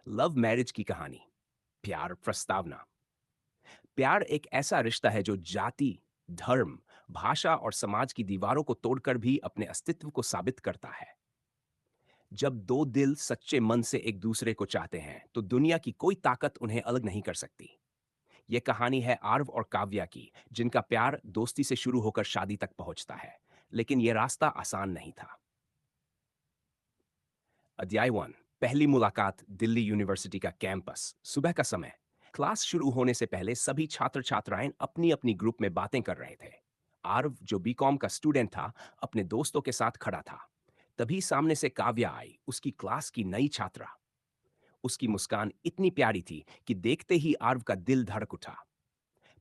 Love marriage की कहानी। प्यार प्रस्तावना। प्यार एक ऐसा रिश्ता है जो जाति, धर्म, भाषा और समाज की दीवारों को तोड़कर भी अपने अस्तित्व को साबित करता है। जब दो दिल सच्चे मन से एक दूसरे को चाहते हैं तो दुनिया की कोई ताकत उन्हें अलग नहीं कर सकती। यह कहानी है आर्व और काव्या की, जिनका प्यार दोस्ती से शुरू होकर शादी तक पहुंचता है। लेकिन यह रास्ता आसान नहीं था। अध्याय 1। पहली मुलाकात। दिल्ली यूनिवर्सिटी का कैंपस। सुबह का समय। क्लास शुरू होने से पहले सभी छात्र छात्राएं अपनी अपनी ग्रुप में बातें कर रहे थे। आरव, जो बीकॉम का स्टूडेंट था, अपने दोस्तों के साथ खड़ा था। तभी सामने से काव्या आई, उसकी क्लास की नई छात्रा। उसकी मुस्कान इतनी प्यारी थी कि देखते ही आरव का दिल धड़क उठा।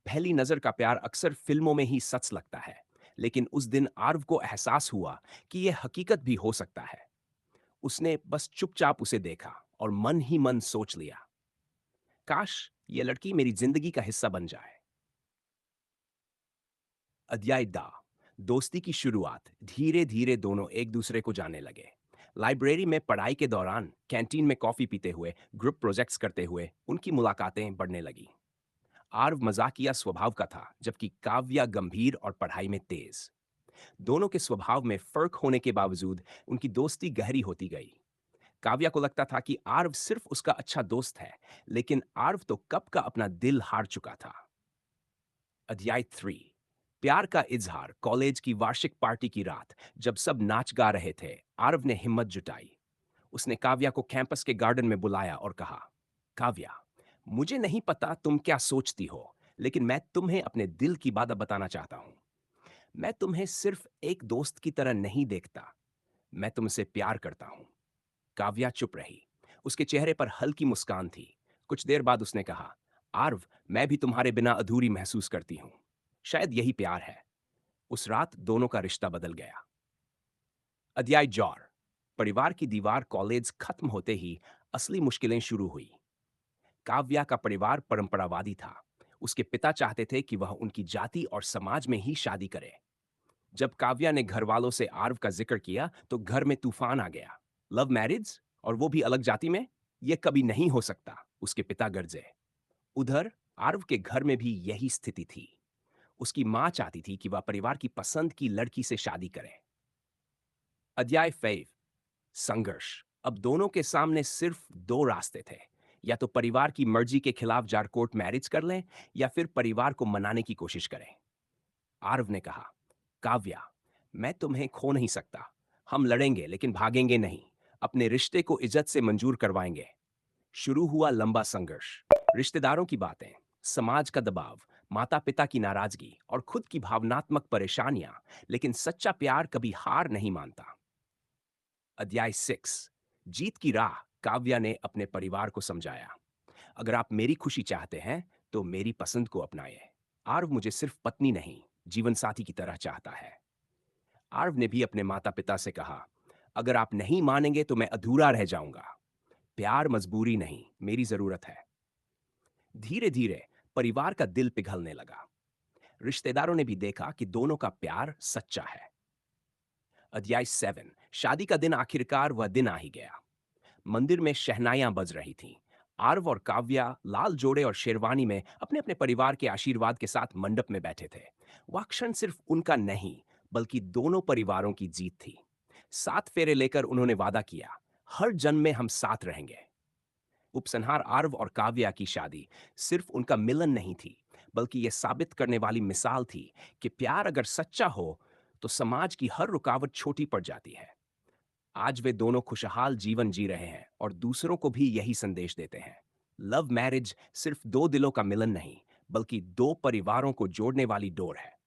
पहली नजर का प्यार अक्सर फिल्मों में ही सच लगता है, लेकिन उस दिन आरव को एहसास हुआ कि यह हकीकत भी हो सकता है। उसने बस चुपचाप उसे देखा और मन ही मन सोच लिया, काश ये लड़की मेरी जिंदगी का हिस्सा बन जाए। अध्याय दा। दोस्ती की शुरुआत। धीरे धीरे दोनों एक दूसरे को जानने लगे। लाइब्रेरी में पढ़ाई के दौरान, कैंटीन में कॉफी पीते हुए, ग्रुप प्रोजेक्ट्स करते हुए उनकी मुलाकातें बढ़ने लगी। आर्व मजाकिया स्वभाव का था, जबकि काव्या गंभीर और पढ़ाई में तेज। दोनों के स्वभाव में फर्क होने के बावजूद उनकी दोस्ती गहरी होती गई। काव्या को लगता था कि आर्व सिर्फ उसका अच्छा दोस्त है, लेकिन आर्व तो कब का अपना दिल हार चुका था। अध्याय 3। प्यार का इजहार। कॉलेज की वार्षिक पार्टी की रात, जब सब नाच गा रहे थे, आर्व ने हिम्मत जुटाई। उसने काव्या को कैंपस के गार्डन में बुलाया और कहा, काव्या, मुझे नहीं पता तुम क्या सोचती हो, लेकिन मैं तुम्हें अपने दिल की बात बताना चाहता हूं। मैं तुम्हें सिर्फ एक दोस्त की तरह नहीं देखता, मैं तुमसे प्यार करता हूं। काव्या चुप रही। उसके चेहरे पर हल्की मुस्कान थी। कुछ देर बाद उसने कहा, आर्व, मैं भी तुम्हारे बिना अधूरी महसूस करती हूं। शायद यही प्यार है। उस रात दोनों का रिश्ता बदल गया। अध्याय जौर। परिवार की दीवार। कॉलेज खत्म होते ही असली मुश्किलें शुरू हुई। काव्या का परिवार परंपरावादी था। उसके पिता चाहते थे कि वह उनकी जाति और समाज में ही शादी करे। जब काव्या ने घर वालों से आर्व का जिक्र किया तो घर में तूफान आ गया। लव मैरिज, और वो भी अलग जाति में, यह कभी नहीं हो सकता, उसके पिता गरजे। उधर आर्व के घर में भी यही स्थिति थी। उसकी मां चाहती थी कि वह परिवार की पसंद की लड़की से शादी करे। अध्याय 5। संघर्ष। अब दोनों के सामने सिर्फ दो रास्ते थे। या तो परिवार की मर्जी के खिलाफ जार कोर्ट मैरिज कर लें, या फिर परिवार को मनाने की कोशिश करें। आर्व ने कहा, काव्या, मैं तुम्हें खो नहीं सकता। हम लड़ेंगे लेकिन भागेंगे नहीं। अपने रिश्ते को इज्जत से मंजूर करवाएंगे। शुरू हुआ लंबा संघर्ष। रिश्तेदारों की बातें, समाज का दबाव, माता पिता की नाराजगी और खुद की भावनात्मक परेशानियां। लेकिन सच्चा प्यार कभी हार नहीं मानता। अध्याय 6। जीत की राह। काव्या ने अपने परिवार को समझाया, अगर आप मेरी खुशी चाहते हैं तो मेरी पसंद को अपनाएं। आर्व मुझे सिर्फ पत्नी नहीं, जीवन साथी की तरह चाहता है। आर्व ने भी अपने माता पिता से कहा, अगर आप नहीं मानेंगे तो मैं अधूरा रह जाऊंगा। प्यार मजबूरी नहीं, मेरी जरूरत है। धीरे धीरे परिवार का दिल पिघलने लगा। रिश्तेदारों ने भी देखा कि दोनों का प्यार सच्चा है। अध्याय 7। शादी का दिन। आखिरकार वह दिन आ ही गया। मंदिर में शहनाइयां बज रही थीं। आर्व और काव्या लाल जोड़े और शेरवानी में अपने अपने परिवार के आशीर्वाद के साथ मंडप में बैठे थे। वह क्षण सिर्फ उनका नहीं, बल्कि दोनों परिवारों की जीत थी। 7 फेरे लेकर उन्होंने वादा किया, हर जन्म में हम साथ रहेंगे। उपसंहार। आर्व और काव्या की शादी सिर्फ उनका मिलन नहीं थी, बल्कि यह साबित करने वाली मिसाल थी कि प्यार अगर सच्चा हो तो समाज की हर रुकावट छोटी पड़ जाती है। आज वे दोनों खुशहाल जीवन जी रहे हैं और दूसरों को भी यही संदेश देते हैं। लव मैरिज सिर्फ दो दिलों का मिलन नहीं, बल्कि दो परिवारों को जोड़ने वाली डोर है।